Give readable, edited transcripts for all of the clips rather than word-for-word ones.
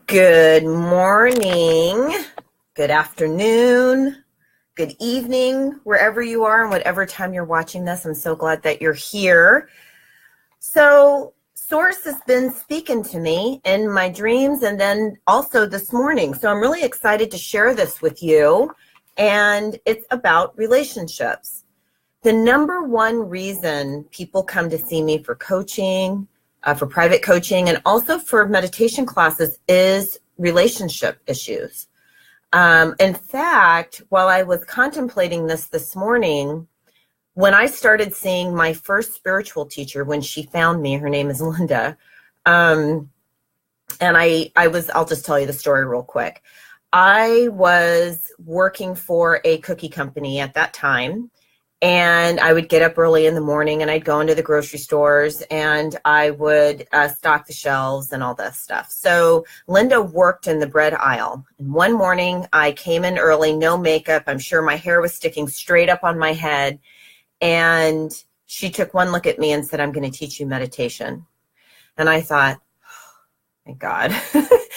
Good morning, good afternoon, good evening, wherever you are and whatever time you're watching this. I'm so glad that you're here. So Source has been speaking to me in my dreams and then also this morning. So I'm really excited to share this with you. And it's about relationships. The number one reason people come to see me for coaching, for private coaching, and also for meditation classes is relationship issues. In fact, while I was contemplating this morning, when I started seeing my first spiritual teacher, when she found me, her name is Linda, and I'll just tell you the story real quick. I was working for a cookie company at that time. And I would get up early in the morning and I'd go into the grocery stores and I would stock the shelves and all that stuff. So Linda worked in the bread aisle. And one morning I came in early, no makeup. I'm sure my hair was sticking straight up on my head. And she took one look at me and said, "I'm going to teach you meditation." And I thought, thank God.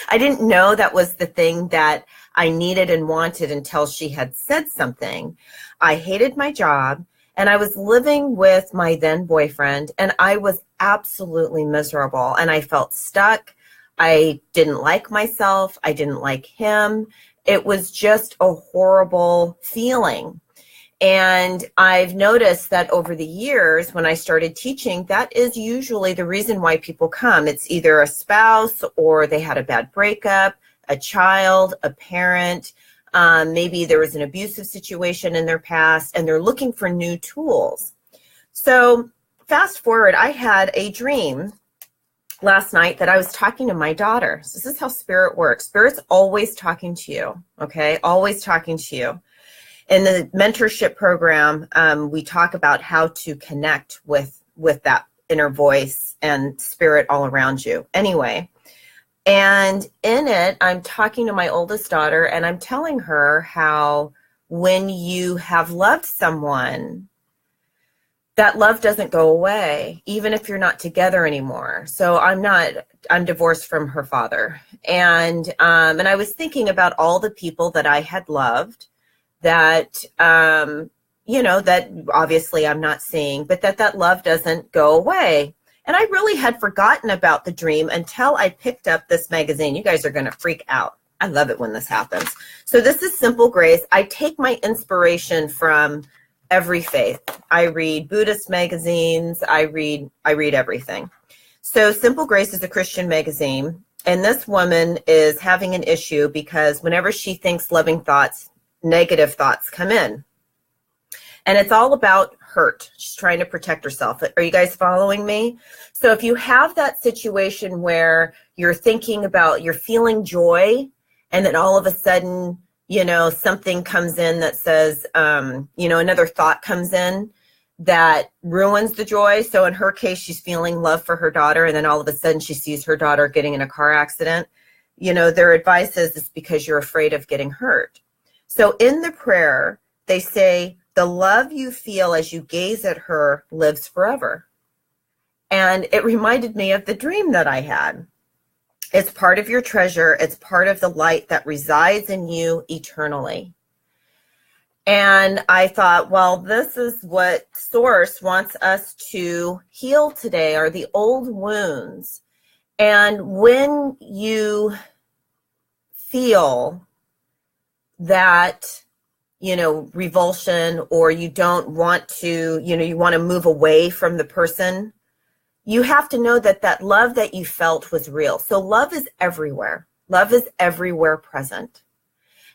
I didn't know that was the thing that I needed and wanted until she had said something. I hated my job and I was living with my then boyfriend and I was absolutely miserable and I felt stuck. I didn't like myself. I didn't like him. It was just a horrible feeling. And I've noticed that over the years, when I started teaching, that is usually the reason why people come. It's either a spouse or they had a bad breakup, a child, a parent, maybe there was an abusive situation in their past, and they're looking for new tools. So fast forward, I had a dream last night that I was talking to my daughter. So this is how spirit works. Spirit's always talking to you, okay? Always talking to you. In the mentorship program, we talk about how to connect with that inner voice and spirit all around you. Anyway, and in it, I'm talking to my oldest daughter, and I'm telling her how when you have loved someone, that love doesn't go away, even if you're not together anymore. So I'm divorced from her father. And I was thinking about all the people that I had loved that, that obviously I'm not seeing, but that love doesn't go away. And I really had forgotten about the dream until I picked up this magazine. You guys are going to freak out. I love it when this happens. So this is Simple Grace. I take my inspiration from every faith. I read Buddhist magazines. I read everything. So Simple Grace is a Christian magazine. And this woman is having an issue because whenever she thinks loving thoughts, negative thoughts come in. And it's all about hurt. She's trying to protect herself. Are you guys following me? So if you have that situation where you're feeling joy, and then all of a sudden, something comes in that says, another thought comes in that ruins the joy. So in her case, she's feeling love for her daughter, and then all of a sudden she sees her daughter getting in a car accident. Their advice is it's because you're afraid of getting hurt. So in the prayer, they say, the love you feel as you gaze at her lives forever. And it reminded me of the dream that I had. It's part of your treasure. It's part of the light that resides in you eternally. And I thought, well, this is what Source wants us to heal today, are the old wounds. And when you feel that, revulsion, or you don't want to, you want to move away from the person, you have to know that love that you felt was real. So love is everywhere. Love is everywhere present.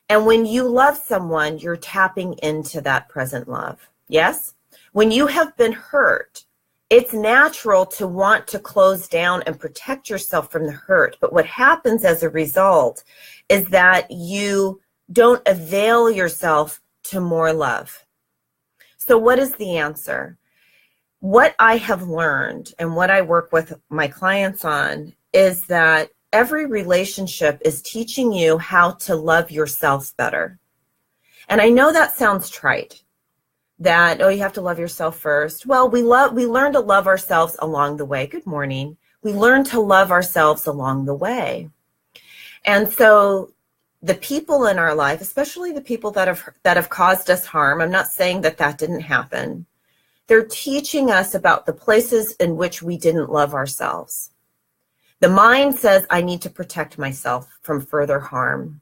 And when you love someone, you're tapping into that present love. Yes? When you have been hurt, it's natural to want to close down and protect yourself from the hurt. But what happens as a result is that you don't avail yourself to more love. So what is the answer? What I have learned and what I work with my clients on is that every relationship is teaching you how to love yourself better. And I know that sounds trite, that, you have to love yourself first. Well, we learn to love ourselves along the way. Good morning. We learn to love ourselves along the way. And so the people in our life, especially the people that have caused us harm, I'm not saying that that didn't happen. They're teaching us about the places in which we didn't love ourselves. The mind says, I need to protect myself from further harm.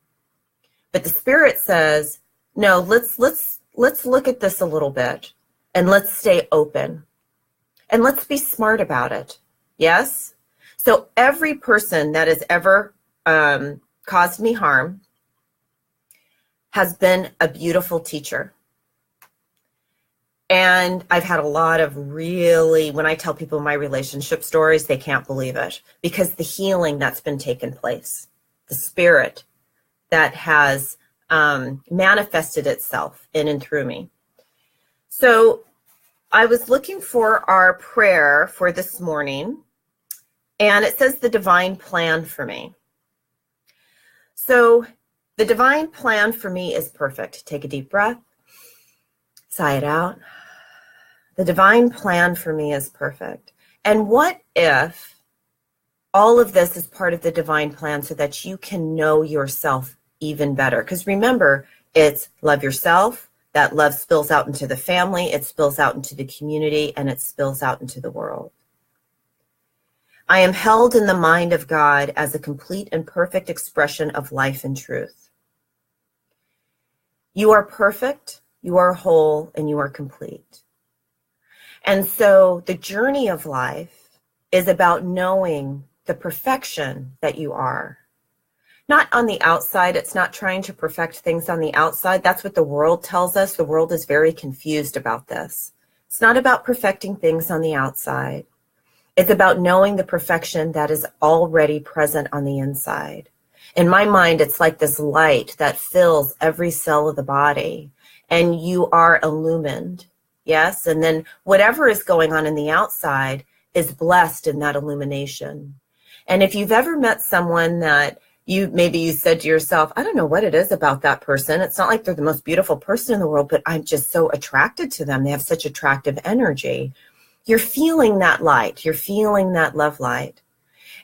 But the spirit says, no, let's look at this a little bit and let's stay open and let's be smart about it. Yes? So every person that has ever caused me harm has been a beautiful teacher. And I've had a lot of really, when I tell people my relationship stories, they can't believe it, because the healing that's been taking place, the spirit that has manifested itself in and through me. So I was looking for our prayer for this morning, and it says the divine plan for me. So the divine plan for me is perfect. Take a deep breath, sigh it out. The divine plan for me is perfect. And what if all of this is part of the divine plan so that you can know yourself even better? Because remember, it's love yourself. That love spills out into the family, it spills out into the community, and it spills out into the world. I am held in the mind of God as a complete and perfect expression of life and truth. You are perfect, you are whole, and you are complete. And so the journey of life is about knowing the perfection that you are. Not on the outside. It's not trying to perfect things on the outside. That's what the world tells us. The world is very confused about this. It's not about perfecting things on the outside. It's about knowing the perfection that is already present on the inside. In my mind, it's like this light that fills every cell of the body, and you are illumined. Yes, and then whatever is going on in the outside is blessed in that illumination. And if you've ever met someone that maybe you said to yourself, I don't know what it is about that person. It's not like they're the most beautiful person in the world, but I'm just so attracted to them. They have such attractive energy. You're feeling that light. You're feeling that love light.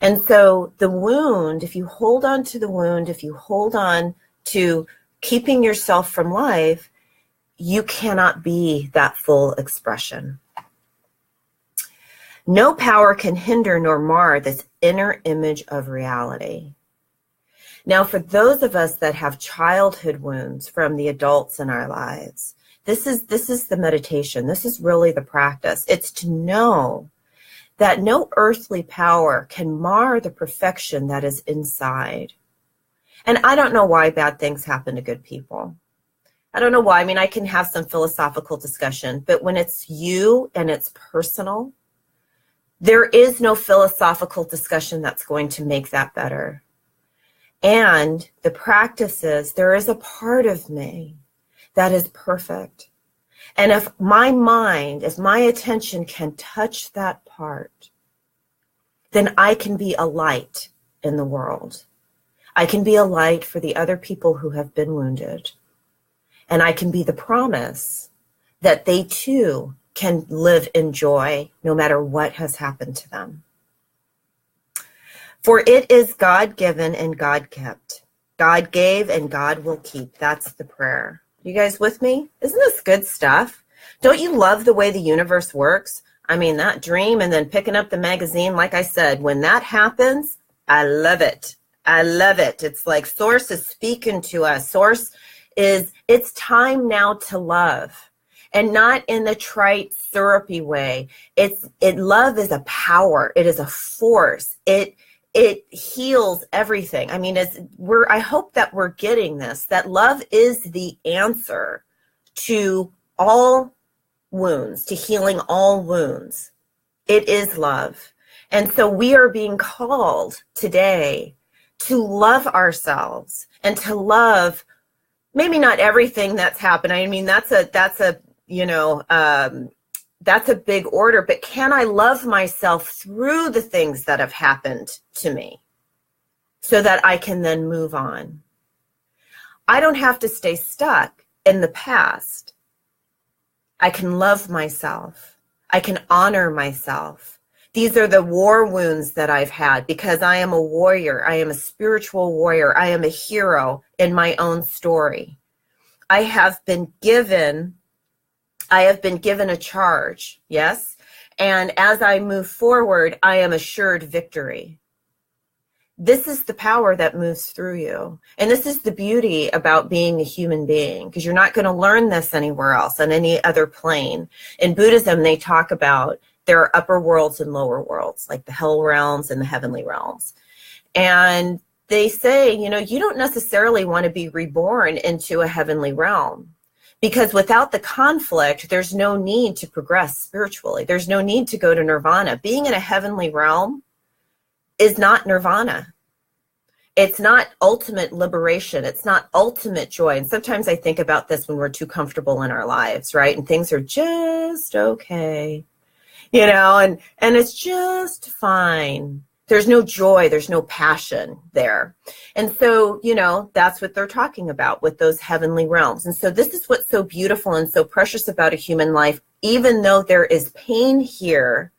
And so the wound, if you hold on to the wound, if you hold on to keeping yourself from life, you cannot be that full expression. No power can hinder nor mar this inner image of reality. Now, for those of us that have childhood wounds from the adults in our lives, this is the meditation. This is really the practice. It's to know that no earthly power can mar the perfection that is inside. And I don't know why bad things happen to good people. I don't know why. I mean, I can have some philosophical discussion, but when it's you and it's personal, there is no philosophical discussion that's going to make that better. And the practice is, there is a part of me that is perfect. And if my mind, if my attention can touch that part, then I can be a light in the world. I can be a light for the other people who have been wounded. And I can be the promise that they too can live in joy no matter what has happened to them. For it is God-given and God-kept. God gave and God will keep. That's the prayer. You guys with me? Isn't this good stuff? Don't you love the way the universe works? I mean, that dream and then picking up the magazine, like I said, when that happens, I love it. I love it. It's like Source is speaking to us. Source is, it's time now to love. And not in the trite, syrupy way. Love is a power. It is a force. It heals everything. I mean, I hope that we're getting this, that love is the answer to all wounds, to healing all wounds. It is love. And so we are being called today to love ourselves and to love maybe not everything that's happening. I mean, that's a big order, but can I love myself through the things that have happened to me so that I can then move on? I don't have to stay stuck in the past. I can love myself. I can honor myself These are the war wounds that I've had because I am a warrior. I am a spiritual warrior. I am a hero in my own story. I have been given a charge, yes? And as I move forward, I am assured victory. This is the power that moves through you. And this is the beauty about being a human being, because you're not going to learn this anywhere else on any other plane. In Buddhism, they talk about there are upper worlds and lower worlds, like the hell realms and the heavenly realms. And they say, you know, you don't necessarily want to be reborn into a heavenly realm, because without the conflict, there's no need to progress spiritually. There's no need to go to nirvana. Being in a heavenly realm is not nirvana. It's not ultimate liberation. It's not ultimate joy. And sometimes I think about this when we're too comfortable in our lives, right? And things are just okay, you know, and it's just fine. There's no joy. There's no passion there. And so, you know, that's what they're talking about with those heavenly realms. And so this is what's so beautiful and so precious about a human life. Even though there is pain here,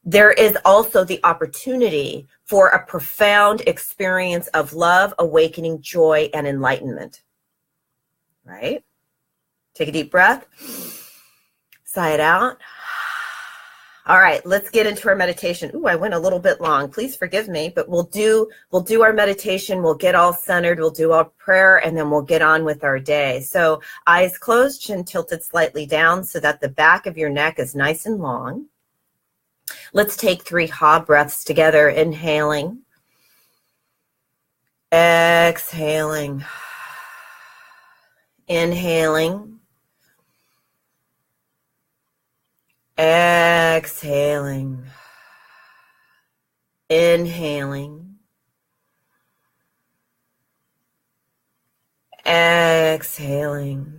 there is also the opportunity for a profound experience of love, awakening, joy, and enlightenment. Right? Take a deep breath. Sigh it out. All right, let's get into our meditation. Ooh, I went a little bit long. Please forgive me, but we'll do our meditation. We'll get all centered. We'll do our prayer, and then we'll get on with our day. So eyes closed, chin tilted slightly down so that the back of your neck is nice and long. Let's take 3 ha breaths together, inhaling, exhaling, inhaling, exhaling, inhaling, exhaling.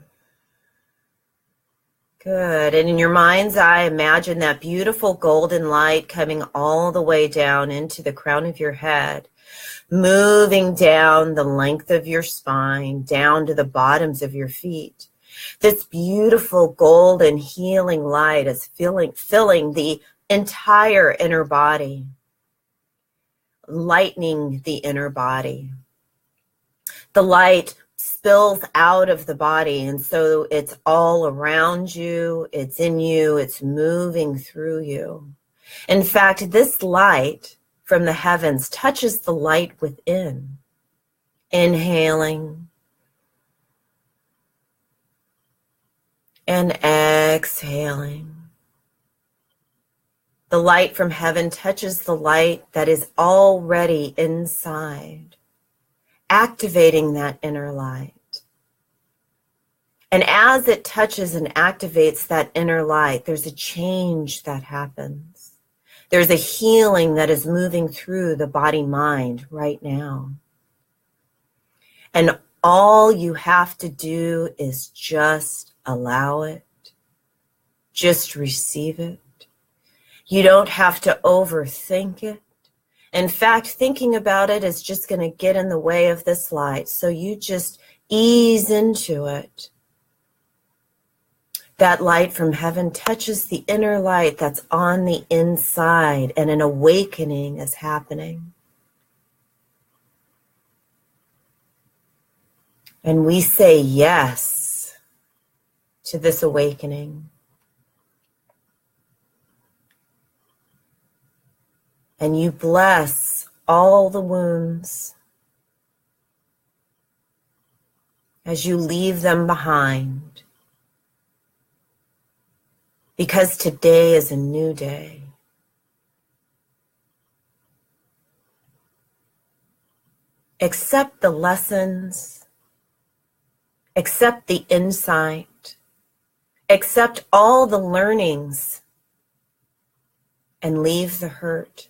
Good. And in your mind's eye, imagine that beautiful golden light coming all the way down into the crown of your head, moving down the length of your spine, down to the bottoms of your feet. This beautiful golden healing light is filling the entire inner body, lightening the inner body. The light spills out of the body, and so it's all around you, it's in you, it's moving through you. In fact, this light from the heavens touches the light within. Inhaling and exhaling. The light from heaven touches the light that is already inside, activating that inner light. And as it touches and activates that inner light, there's a change that happens. There's a healing that is moving through the body-mind right now. And all you have to do is just allow it. Just receive it. You don't have to overthink it. In fact, thinking about it is just going to get in the way of this light. So you just ease into it. That light from heaven touches the inner light that's on the inside, and an awakening is happening. And we say yes to this awakening. And you bless all the wounds as you leave them behind. Because today is a new day. Accept the lessons. Accept the insight. Accept all the learnings. And leave the hurt.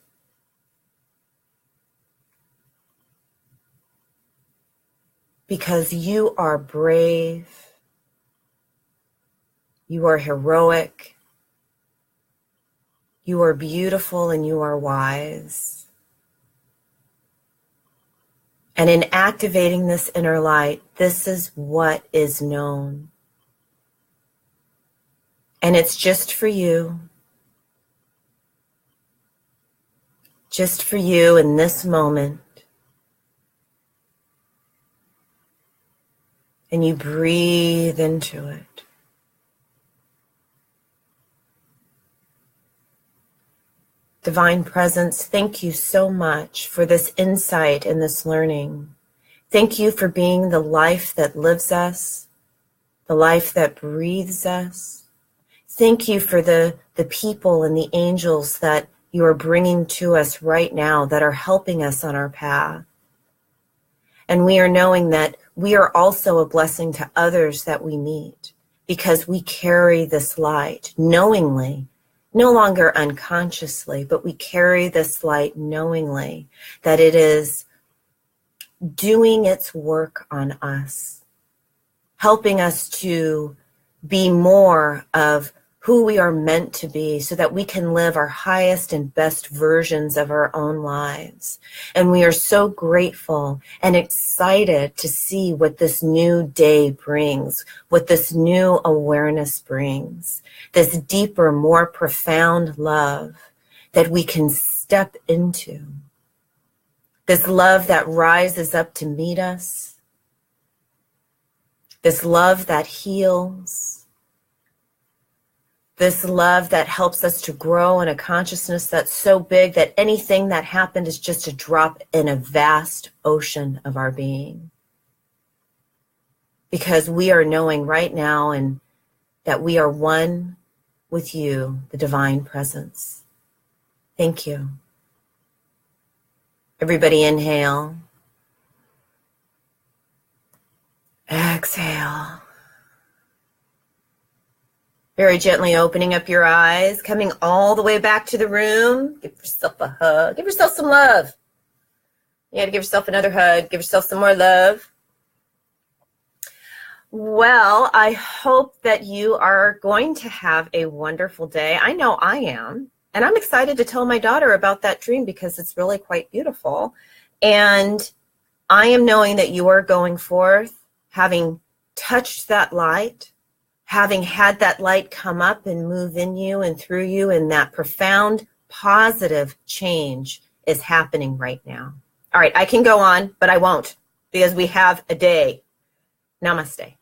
Because you are brave. You are heroic. You are beautiful and you are wise. And in activating this inner light, this is what is known. And it's just for you. just for you in this moment. And you breathe into it. Divine Presence, thank you so much for this insight and this learning. Thank you for being the life that lives us, the life that breathes us. Thank you for the people and the angels that you are bringing to us right now that are helping us on our path. And we are knowing that we are also a blessing to others that we meet because we carry this light knowingly, no longer unconsciously, but we carry this light knowingly that it is doing its work on us, helping us to be more of who we are meant to be so that we can live our highest and best versions of our own lives. And we are so grateful and excited to see what this new day brings, what this new awareness brings, this deeper, more profound love that we can step into. This love that rises up to meet us, this love that heals, this love that helps us to grow in a consciousness that's so big that anything that happened is just a drop in a vast ocean of our being. Because we are knowing right now and that we are one with you, the Divine Presence. Thank you. Everybody inhale. Exhale. Very gently opening up your eyes, coming all the way back to the room. Give yourself a hug. Give yourself some love. You got to give yourself another hug. Give yourself some more love. Well, I hope that you are going to have a wonderful day. I know I am. And I'm excited to tell my daughter about that dream because it's really quite beautiful. And I am knowing that you are going forth, having touched that light, having had that light come up and move in you and through you, and that profound positive change is happening right now. All right, I can go on, but I won't because we have a day. Namaste.